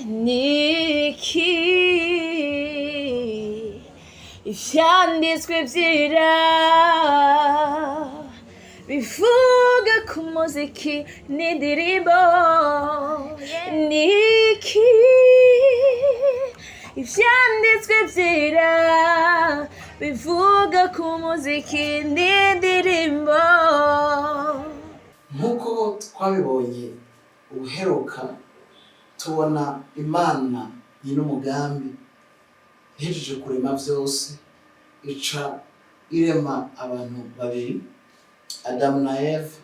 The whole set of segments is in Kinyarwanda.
Niki ivyanditswe vyera bivuga ku muziki n'indirimbo. Niki ivyanditswe vyera bivuga ku muziki n'indirimbo. Nk'uko twabibonye ubuheruka, tubona Imana nyine umugambi ihejeje kurema vyose ica irema abantu babiri, Adamu na Eva.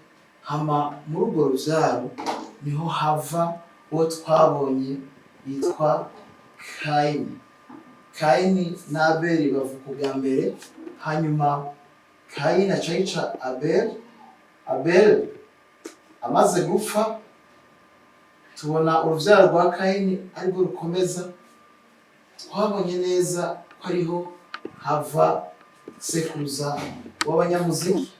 Hama muri urwo ruvyaro niho hava uwo twabonye yitwa Kayini. Kayini na Abeli bavuka ubwa mbere, hanyuma Kayini aca yica Abeli. Abeli amaze gupfa, tubona uruvyaro rwa Kayini arirwo rukomeza. Twabonye neza ko ariho hava sekuruza w'abanyamuziki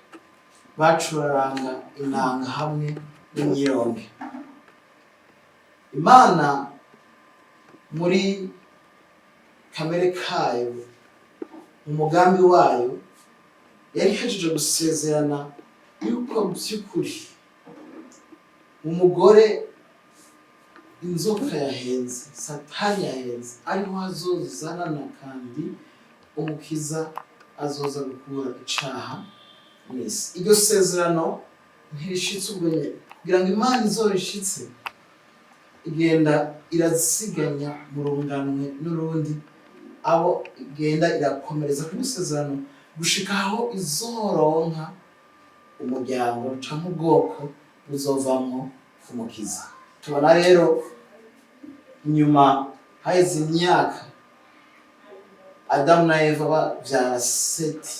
bacuraranga inanga hamwe n'imyironge. Imana muri kamere kayo, mu mugambi wayo, yari ihejeje gusezerana yuko by'ukuri umugore inzoka yahenze, Satani yahenze, ariho azozanana kandi umukiza azoza gukura icaha mw'isi. Iryo sezerano ntirishitse ubwo nyene, kugira ngo Imana izorishitse igenda irasiganya mu runganwe n'urundi abo igenda irakomereza ku isezerano gushika aho izoronka umuryango canke ubwoko buzovamwo umukiza. Tubona rero inyuma haheze imyaka Adamu na Eva bavyara Seti.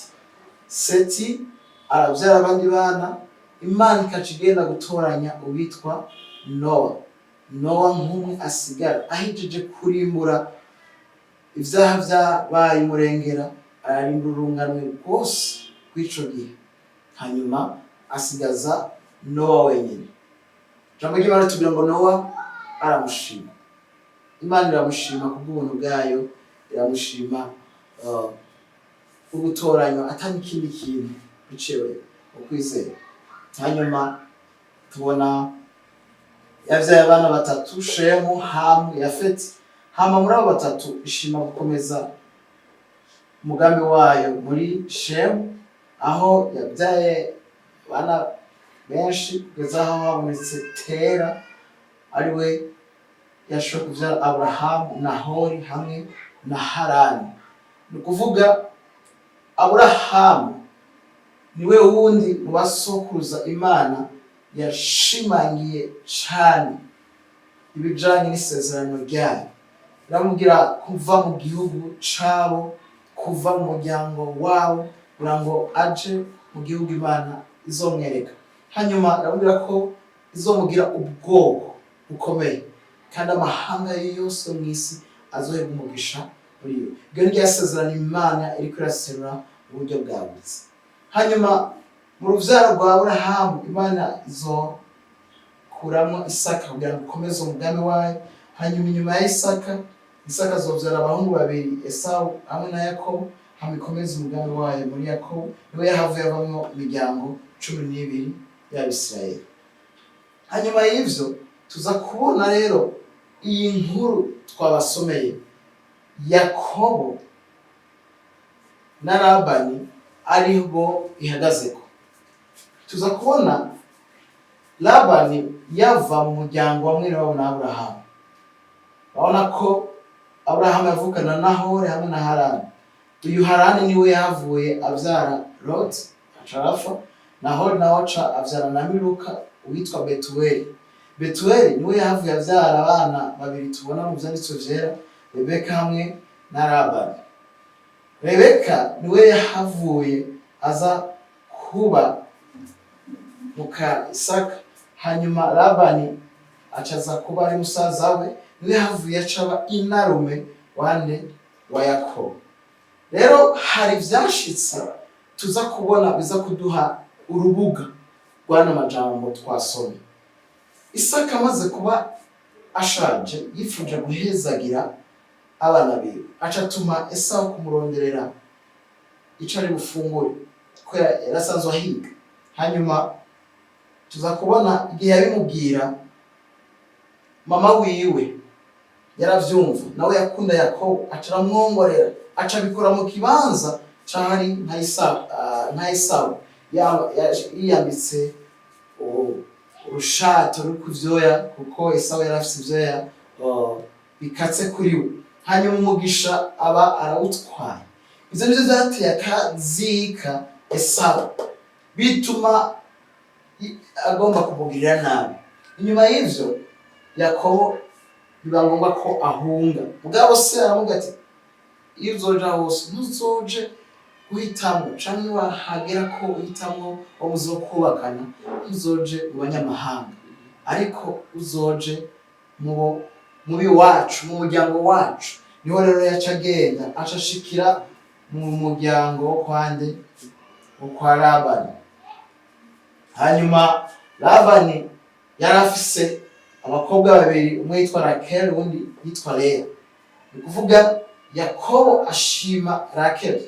Seti aravyara abandi bana, Imana ikaca igenda gutoranya uwitwa Nowa. Nowa nk'umwe asigara ahejeje kurimbura ivyaha vyabaye umurengera, ararimbura urunganwe rwose rw'ico gihe, hanyuma asigaza Nowa wenyene. Ijambo ry'Imana ritubwira ngo Nowa aramushima. Imana iramushima kubw'ubuntu bwayo, iramushima ugutoranywa atari ikindi kintu biciwe ukwizera. Hanyuma tubona yavyaye abana batatu, Shemu, Hamu, Yafeti. Hama muri abo batatu ishima gukomeza umugambi wayo muri Shemu, aho yavyaye abana benshi kugeza aho habonetse Tera, ariwe yashoboye kuvyara Aburahamu, Nahori hamwe na Harani. Ni ukuvuga Aburahamu niwe wundi mu basokuruza Imana yashimangiye cane ibijanye n'isezerano ryayo. Iramubwira kuva mu gihugu cabo, kuva mu muryango wabo, kugira ngo aje mu gihugu Imana izomwereka. Hanyuma iramubwira ko izomugira ubwoko bukomeye, kandi amahanga yose yo mw'isi azoherwa umugisha muri yo. Iryo ni rya sezerano Imana iriko iraserura mu buryo bwagutse. Hanyuma mu ruvyaro rwa Aburahamu, Imana izokuramwo Isaka kugira ngo ikomeze umugambi wayo. Hanyuma inyuma ya Isaka azovyara abahungu babiri, Esawu hamwe na Yakobo, hama ikomeze umugambi wayo muri Yakobo. Niwe yahavuye avamwo imiryango 12 y'Abisirayeli. Hanyuma y'ivyo tuza kubona rero iyi nkuru twabasomeye, Yakobo na Labani ariho ihagazeko. Tuza kubona Labani yava mu muryango wa mwene wabo na Aburahamu. Babona ko Aburahamu yavukana na Nahori hamwe na Harani. Uyu Harani niwe yahavuye avyara Loti aca arapfa. Nahori nawe aca avyara na Miluka uwitwa Betuweli. Betuweli niwe yahavuye avyara abana babiri tubona mu vyanditswe vyera, Rebeka hamwe na Labani. Rebeka niwe yahavuye aza kuba muka Isaka, hanyuma Labani acaza kuba ari musaza we, niwe yahavuye acaba inarume wande wa Yakobo. Rero hari vyashitse tuza kubona biza kuduha urubuga rw'ano majambo twasomye. Isaka amaze kuba ashaje yifuje guhezagira abana biwe, aca atuma Esawu kumuronderera ico ari bufungure ko yarasanzwe ahiga. Hanyuma tuza kubona igihe yabimubwira, mama wiwe yaravyumva, nawe yakunda Yakobo, aca aramwongorera, aca abikora mu kibanza cari nka Esawu yiyambitse urushato ruri ku vyoya, kuko Esawu yari afise ivyoya bikatse kuri we. Hanyuma umugisha aba arawutwaye. Ivyo nivyo vyateye akazika Esawu, bituma agomba kumugirira nabi. Inyuma y'ivyo Yakobo biba ngombwa ko ahunga. Mugabo se aramubwira ati iyo uzoja hose ntuzoje guhitamwo, canke wahagera ko uhitamwo uwo muzokubakana, ntuzoje mu banyamahanga, ariko uzoje mu biwacu, mu muryango wacu. Niho rero yaca agenda, aca ashikira mu muryango wo kwande, wo kwa Labani. Hanyuma Labani yari afise abakobwa babiri, umwe yitwa Rakeli, uwundi yitwa Leya. Ni kuvuga Yakobo ashima Rakeli.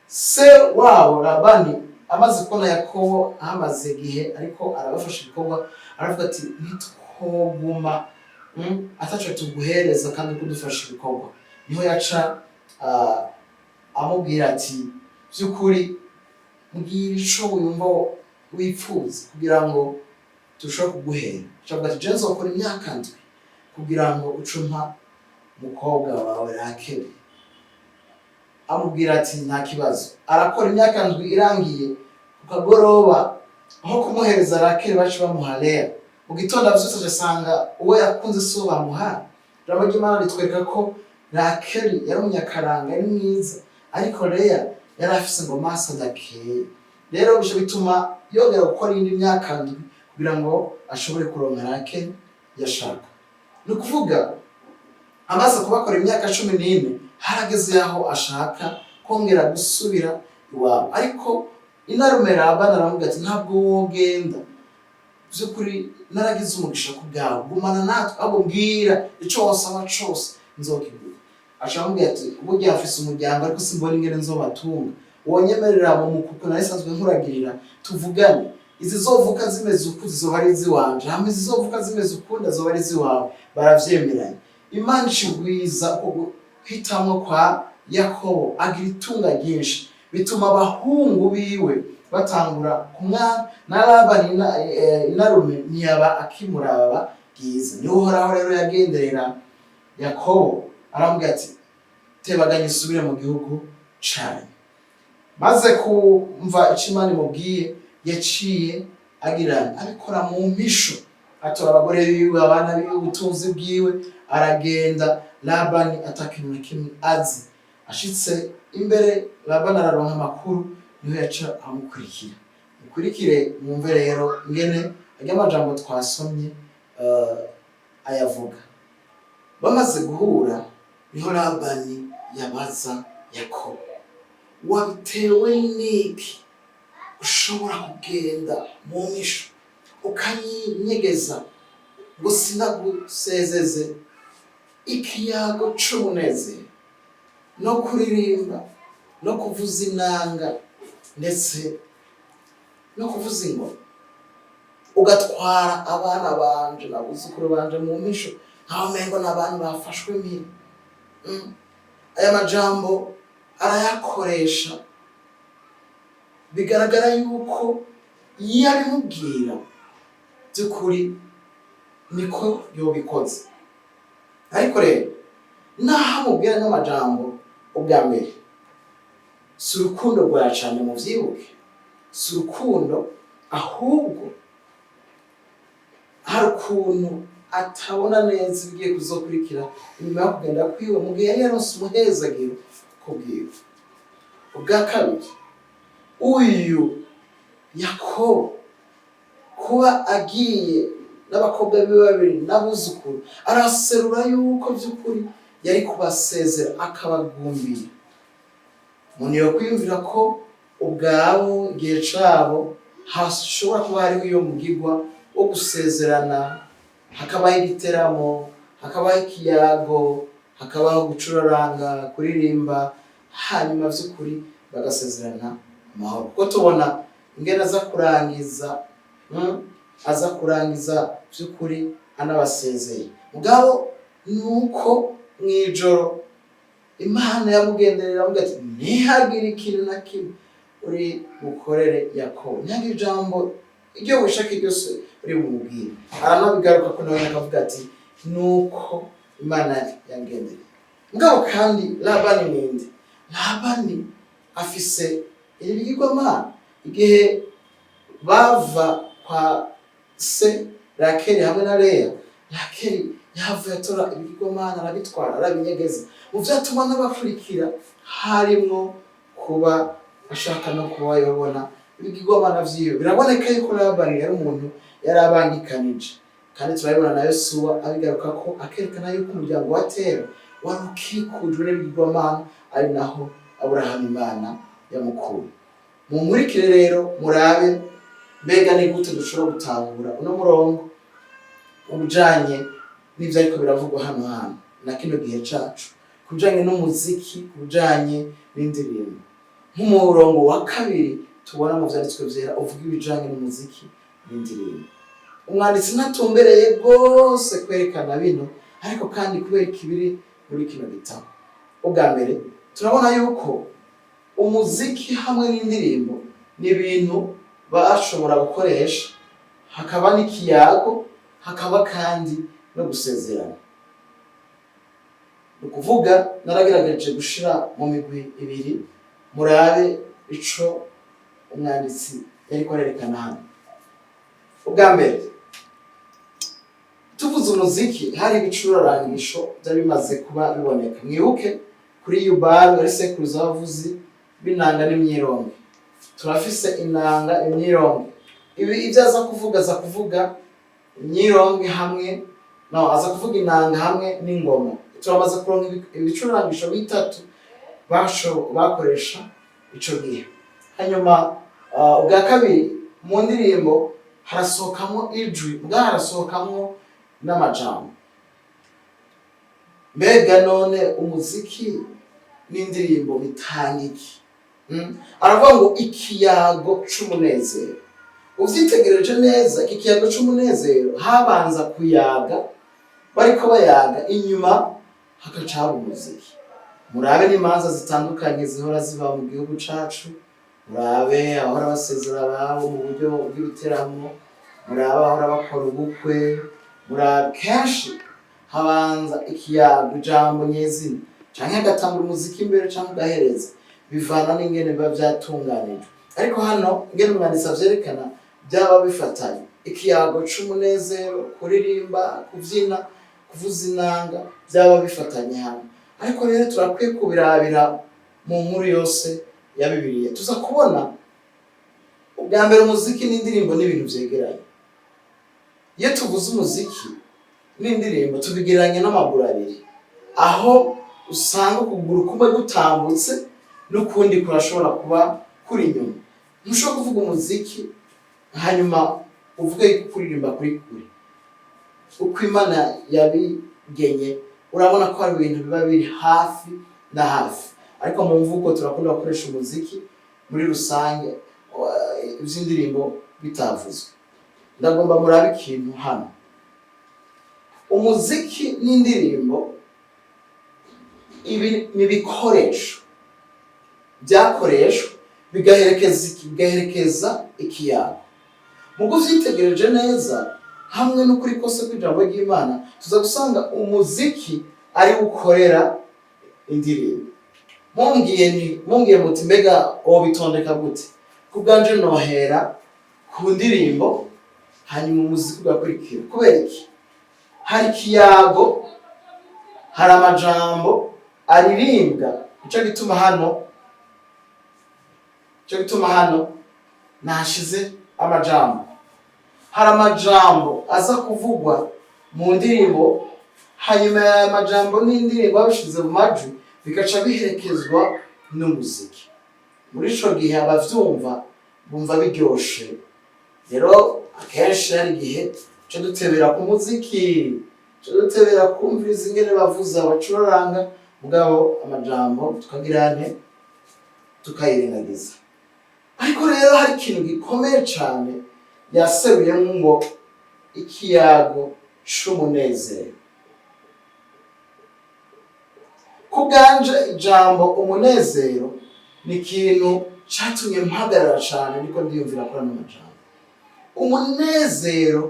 Se wabo Labani amaze kubona Yakobo ahamaze igihe ariko arabafasha ibikorwa, aravuga ati ntitwoguma ataco tuguhereza kandi kudufasha ibikorwa. Niho yaca amubwira ati vy'ukuri mbwira ico wumva wipfuza kugira ngo tushobora kuguhera. Acavuga ati je nzokora imyaka ndwi kugira ngo uce umpa umukobwa wawe Rakeli. Amubwira ati nta kibazo. Arakora imyaka ndwi, irangiye ku kagoroba aho kumuhereza Rakeli baca bamuha Leya. Mu gitondo avyutse asanga uwo yakunze si uwo bamuha. Ijambo ry'Imana ritwereka ko Rakeli yari umunyakaranga, yari mwiza, ariko Leya yari afise ngo maso adakeye. Rero bico bituma yongera gukora iyindi myaka ndwi kugira ngo ashobore kuronka Rakeli yashaka. Ni ukuvuga amaze kubakora imyaka 14, harageze yaho ashaka kongera gusubira iwabo. Ariko inarume Labani aramubwira ati ntabwo wogenda, vy'ukuri naragize umugisha ku bwawe, gumana natwe, ahubwo mbwira ico wosaba cose nzokiguha. Aca aramubwira ati burya mfise umuryango ariko simbona ingene nzobatunga, wonyemerera mu mukuku nari sanzwe nkuragirira tuvugane, izi zovuka zimeze uku zizoba ari iziwanje, hama izi zovuka zimeze ukundi azoba ari iziwawe. Baravyemeranya. Imana ishigwiza guhitamwo kwa Yakobo, agira itunga ryinshi, bituma abahungu biwe batangura kumwana, na Labani inarume ntiyaba akimuraba bwiza. Niho Uhoraho rero yagenderera Yakobo, aramubwira ati tebaganye isubire mu gihugu cayo. Maze kumva ico Imana imubwiye, yaciye abikora mu mpisho, atora abagore biwe, abana biwe, ubutunzi bwiwe, aragenda. Labani atakintu na kimwe azi. Ashitse imbere Labani araronka amakuru, niho yaca amukurikira. Mukurikire mwumve rero ingene arya amajambo twasomye ayavuga. Bamaze guhura, niho Labani yabaza Yakobo, wabitewe n'iki ushobora kugenda mu misho ukanyinyegeza ngo sinagusezeze ikiyago c'umunezero no kuririmba no kuvuza inanga ndetse no kuvuza ingoma, ugatwara abana banje n'abuzukuru banje mu misho nkaho umengo n'abantu bafashwe mpiri? Aya majambo arayakoresha, bigaragara yuko iyo abimubwira by'ukuri niko yobikoze. Ariko rero naho amubwira n'amajambo, ubwa mbere si urukundo rwa cane mu vyibuke, si urukundo, ahubwo hari ukuntu atabona neza ibigiye kuzokurikira inyuma yo kugenda kwiwe mu gihe yari yaronse umuhezagiro kubwiwe. Ubwa kabiri, uyu Yakobo kuba agiye n'abakobwa biwe babiri n'abuzukuru, araserura yuko vy'ukuri yari kubasezera akabagumbira. Umuntu yokwiyumvira ko ubwabo igihe cabo hashobora kuba hariho iyo mugigwa wo gusezerana hakabaho igiteramo, hakabaho ikiyago, hakabaho gucuraranga, kuririmba, hanyuma by'ukuri bagasezerana amahoro. Kuko tubona ingene aza kurangiza by'ukuri anabasezeye. Mugabo nuko mwijoro Imana yamugenderera avuga ati ntihagire ikintu na kimwe uri bukorere Yakobo, ntihagire ijambo iryo wishaka ryose uri bumubwire. Aranabigaruka ko nawe akavuga ati nuko Imana yangendereye. Mugabo kandi Labani ninde? Labani afise ibigirwamana. Igihe bava kwa se Rakeli hamwe na Leya, Rakeli yavuye atora ibigirwamana arabitwara arabinyegeza. Mu vyatuma n'abakurikira harimwo kuba ashaka no kuba yobona ibigirwamana vyiwe. Biraboneka yuko Labani yari umuntu yari abangikanije, kandi turabibona na Yosuwa abigaruka ko akerekana yuko umuryango wa Tera wari ukikujwe n'ibigirwamana, ari naho Aburahamu Imana yamukuye. Mumurikire rero murabe mbega ni gute dushobora gutahura uno murongo ubujanye n'ivyo ariko biravugwa hano na kino gihe cacu, kubijanye n'umuziki, kubijanye n'indirimbo. Nk'umurongo wa kabiri tubona mu vyanditswe vyera uvuga ibijanye n'umuziki n'indirimbo. Umwanditsi natumbereye rwose kwerekana bino, ariko kandi kubera ikibiri muri kino gitabo. Ubwa mbere turabona yuko umuziki hamwe n'indirimbo ni ibintu bashobora gukoresha, hakaba n'ikiyago, hakaba kandi no gusezerana. Ukuvuga naragerageje gushira mu migwi ibiri, murabe ico umwanditsi yariko arerekana hano. Ubwa mbere tuvuze umuziki, hari ibicurarangisho byari bimaze kuba biboneka. Mwibuke kuri Yubali ari sekuruza w'abavuzi b'inanga n'imyironge. Turafise inanga, imyironge. Ibyo aza kuvuga imyironge hamwe, aza kuvuga inanga hamwe n'ingoma. Turamaze kuronka ibicurangisho bitatu bakoresha ico gihe. Hanyuma ubwa kabiri mu ndirimbo harasohokamo ijwi, harasohokamo n'amajambo. Mbega none umuziki n'indirimbo bitanga iki? Aravuga ngo ikiyago c'umunezero. Uvyitegereje neza, iki kiyago c'umunezero habanza kuyaga, bariko bayaga, inyuma hagacaba umuziki. Murabe n'imanza zitandukanye zihora ziba mu gihugu cacu, murabe ahora basezera ababo mu buryo bw'ibiteramo, murabe ahora bakora ubukwe, murabe kenshi habanza ikiyago, ijambo nyezina, canke hagatangura umuziki imbere canke ugahereza, bivana n'ingene biba vyatunganijwe. Ariko hano ingene umwanditsi avyerekana byaba bifatanye, ikiyago c'umunezero, kuririmba, kuvyina, kuvuza inanga, byaba bifatanye hano. Ariko rero turakwiye kubirabira mu nkuru yose ya Bibiliya, tuza kubona ubwa mbere umuziki n'indirimbo n'ibintu vyegeranye. Iyo tuvuze umuziki n'indirimbo tubigereranya n'amaguru abiri, aho usanga ukuguru kumwe gutambutse n'ukundi kurashobora kuba kuri inyuma. Ntushobora kuvuga umuziki hanyuma uvuge kuririmba kuri kure. Uko Imana yabigenye, urabona ko hari ibintu biba biri hafi na hafi. Ariko mu mvugo turakunda gukoresha umuziki muri rusange, ivy'indirimbo bitavuzwe. Ndagomba murabe ikintu hano. Umuziki n'indirimbo ibi ni ibikoresho byakoreshwa bigaherekeza ikiyago. Mu kuvyitegereje neza hamwe n'ukuri kose kw'ijambo ry'Imana, tuza gusanga umuziki ari ukorera indirimbo. Mumbwiye muti mbega wobitondeka gute? Kubwanje nohera ku ndirimbo hanyuma umuziki ugakurikira. Kubera iki? Hari ikiyago, hari amajambo aririmbwa. Ico gituma hano nashize amajambo. Hari amajambo aza kuvugwa mu ndirimbo, hanyuma ya majambo n'indirimbo babishize mu majwi bikaca biherekezwa n'umuziki. Muri ico gihe abavyumva bumva biryoshe. Rero akenshi hari igihe cyo dutebera ku muziki, cyo dutebera kumviriza ingene bavuza bacuraranga, mugabo amajambo tukagirane tukayirengagiza. Ariko rero hari ikintu gikomeye cyane yaseruyemo ngo ikiyago c'umunezero. Kubwanje ijambo umunezero ni ikintu cyatumye mpagarara cyane, niko ndiyumvira kuri ano majambo. Umunezero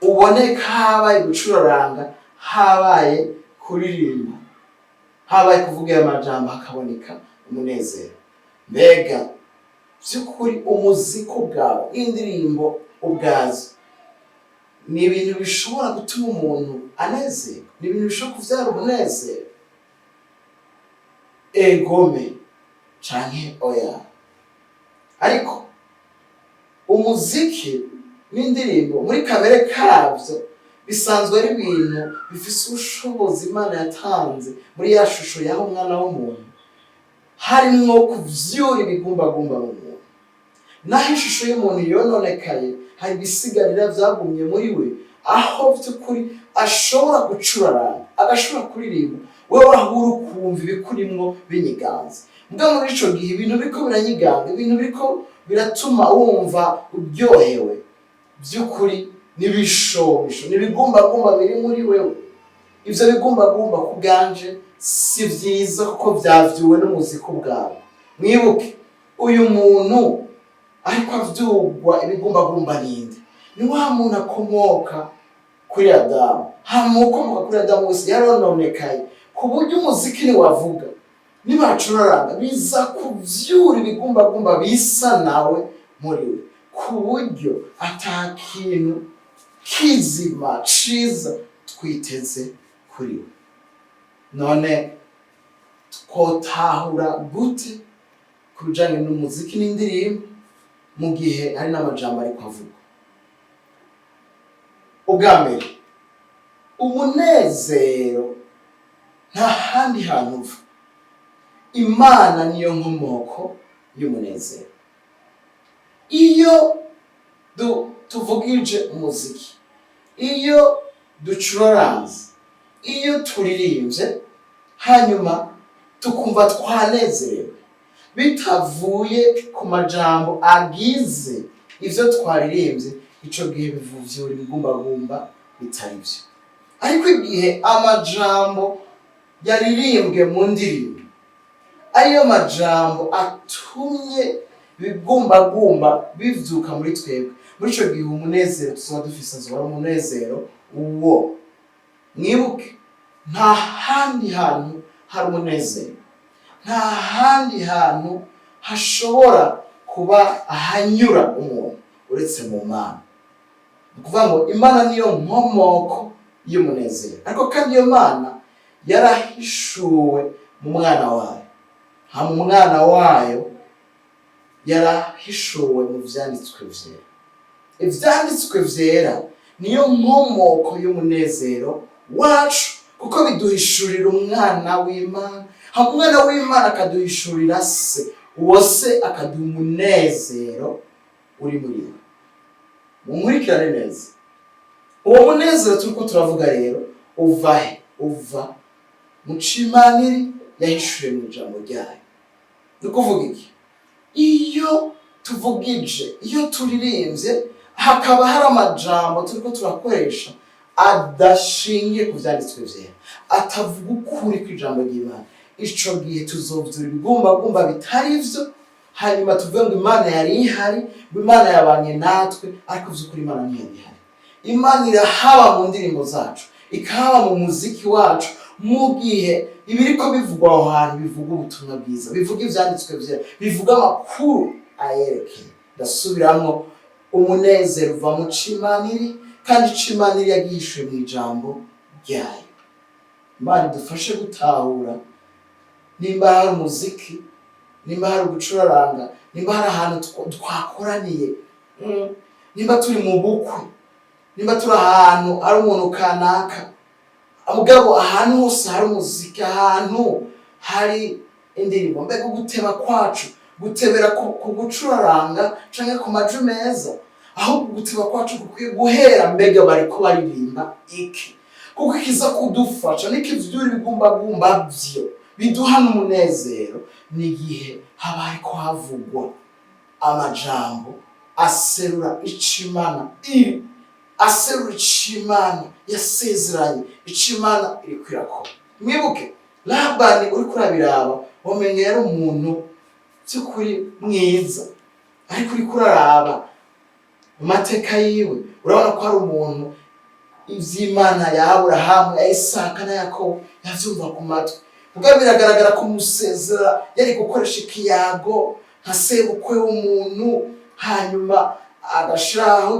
uboneka habaye gucuraranga, habaye kuririmba, habaye kuvuga aya majambo hakaboneka umunezero. Mbega by'ukuri umuziki ubwawe, indirimbo ubwazo ni ibintu bishobora gutuma umuntu anezerwa, ni ibintu bishobora kuvyara umunezero? Egome canke oya. Ariko umuziki n'indirimbo muri kamere kavyo bisanzwe ari ibintu bifise ubushobozi Imana yatanze muri ya shusho yaho umwana w'umuntu, harimwo kuvyura ibigumbagumba mu muntu. Naho ishusho y'umuntu yononekaye, hari ibisigarira vyagumye muri we, aho vy'ukuri ashobora gucuraranga, agashobora kuririmba, wewe wahura ukumva ibikurimwo binyiganza. Mbwa muri ico gihe ibintu biriko biranyiganga, ibintu biriko biratuma wumva uryohewe, by'ukuri n'ibishobisho n'ibigumbagumba biri muri wewe. Ivyo bigumbagumba kubwanje si vyiza kuko vyavyuwe n'umuziki ubwawe. Mwibuke uyu muntu ariko avyugwa ibigumbagumba ninde? Ni wa muntu akomoka kuri Adamu. Ukomoka kuri Adamu wese yarononekaye ku buryo umuziki ni wavuga, nibacuraranga biza kuvyura ibigumbagumba bisa nawe muri we, ku buryo ata kintu kizima ciza twiteze kuri we. None twotahura gute ku bijanye n'umuziki n'indirimbo mu gihe hari n'amajambo ariko avuga? Ubwa mbere, umunezero nta handi hantu uva. Imana niyo nkomoko y'umunezero. Iyo tuvugije umuziki, iyo ducuraranze, iyo turirimbye, hanyuma tukumva twanezerewe, bitavuye ku majambo agize ivyo twaririmbye, ico gihe bivuvyura ibigumbagumba bitari vyo. Ariko igihe amajambo yaririmbwe mu ndirimbo, ariyo majambo atumye ibigumbagumba bivyuka muri twebwe, muri ico gihe umunezero tuzoba dufise azoba ari umunezero uwo. Mwibuke, nta handi hantu hari umunezero, nta handi hantu hashobora kuba ahanyura umuntu uretse mu Mana. Ni ukuvuga ngo Imana niyo nkomoko y'umunezero, ariko kandi iyo Mana yarahishuwe mu mwana wayo. Mu mwana wayo yarahishuwe mu vyanditswe vyera. Ivyanditswe vyera niyo nkomoko y'umunezero wacu, kuko biduhishurira umwana w'Imana. Umwana w'Imana akaduhishurira se, uwo se akaduha umunezero uri muri we. Mumurikirane neza. Uwo munezero turiko turavuga rero uva he? Uva mu cimaniri yahishuye mu ijambo ryayo. Ni kuvuga iki? Iyo tuvugije, iyo turirimbye, hakaba hari amajambo turiko turakoresha adashingiye ku vyanditswe vyera, atavuga ukuri kw'ijambo ry'Imana, ico gihe tuzovyura ibigumbagumba bitari vyo, hanyuma tuvuge ngo Imana yari ihari, ngo Imana yabanye natwe, ariko vy'ukuri Imana ntiyari ihari. Imana irahaba mu ndirimbo zacu, ikahaba mu muziki wacu, mu gihe ibiriko bivugwa aho hantu bivuga ubutumwa bwiza, bivuga ivyanditswe vyera, bivuga amakuru ayerekeye. Ndasubiramwo, umunezero uva mu cimaniri, kandi cimaniri yagihishuye mu ijambo ryayo. Imana idufashe gutahura, nimba hari umuziki, nimba hari gucuraranga, nimba hari ahantu twakoraniye, nimba turi mu bukwe, nimba turi ahantu ari umuntu kanaka, mugabo ahantu hose hari umuziki, ahantu hari indirimbo, mbega guteba kwacu, gutebera ku gucuraranga canke ku maju meza, ahubwo umutima kwacu gukwiye guhera mbega bariko baririmba iki, kuko ikiza kudufasha n'ikivyura ibigumbagumba vyo biduha n'umunezero n'igihe haba hariko havugwa amajambo aserura icimana aserura icimana yasezeranye, icimana iri kwirakora. Mwibuke Labani uriko urabiraba wamenye yari umuntu by'ukuri mwiza, ariko uriko uraraba mu mateka yiwe urabona ko ari umuntu ivy'Imana ya Aburahamu, ya Isaka na Yakobo yavyumva ku matwi. Ubwo biragaragara ko umusezera yari gukoresha ikiyago nka sebukwe w'umuntu, hanyuma agashiraho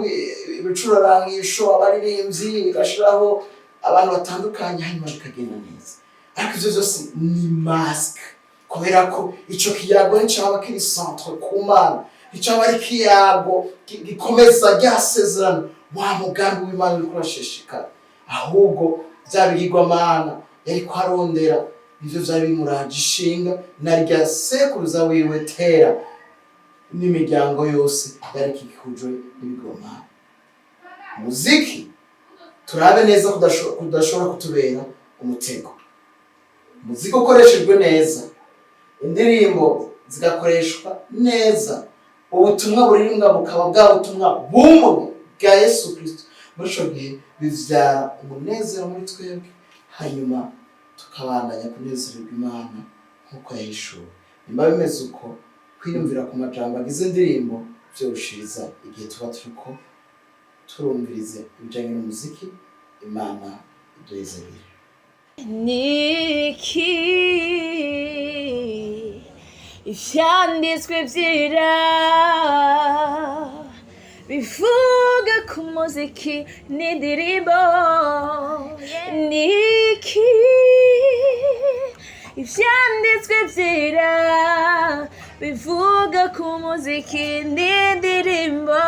ibicurarangisho, abaririmbyi, agashiraho abantu batandukanye, hanyuma bikagenda neza. Ariko ivyo vyose ni mask, kubera ko ico kiyago nicaba kiri centre ku Mana, nicaba ari kiyago gikomeza ryasezerano wa mugambi w'Imana uri kurashishikara, ahubwo vya bigirwamana yariko arondera nivyo vyari bimuraje ishinga, na rya sekuruza wiwe Tera n'imiryango yose yari ikikujwe n'ibigirwamana. Umuziki turabe neza kudashobora kutubera umutego. Umuziki ukoreshejwe neza, indirimbo zigakoreshwa neza, ubutumwa buririmbwa bukaba bwa butumwa bumwe bwa Yesu Kristo, muri ico gihe bivyara umunezero muri twebwe, hanyuma tukabandanya kunezererwa Imana nk'uko yahishuwe. Nimba bimeze uko, kwiyumvira ku majambo agize indirimbo vyorushiriza igihe tuba turiko turumvirize ibijanye n'umuziki. Imana iduhezagire. Niki ivyanditswe vyera bivuga ku muziki n'indirimbo? Niki ivyanditswe vyera bivuga ku muziki n'indirimbo?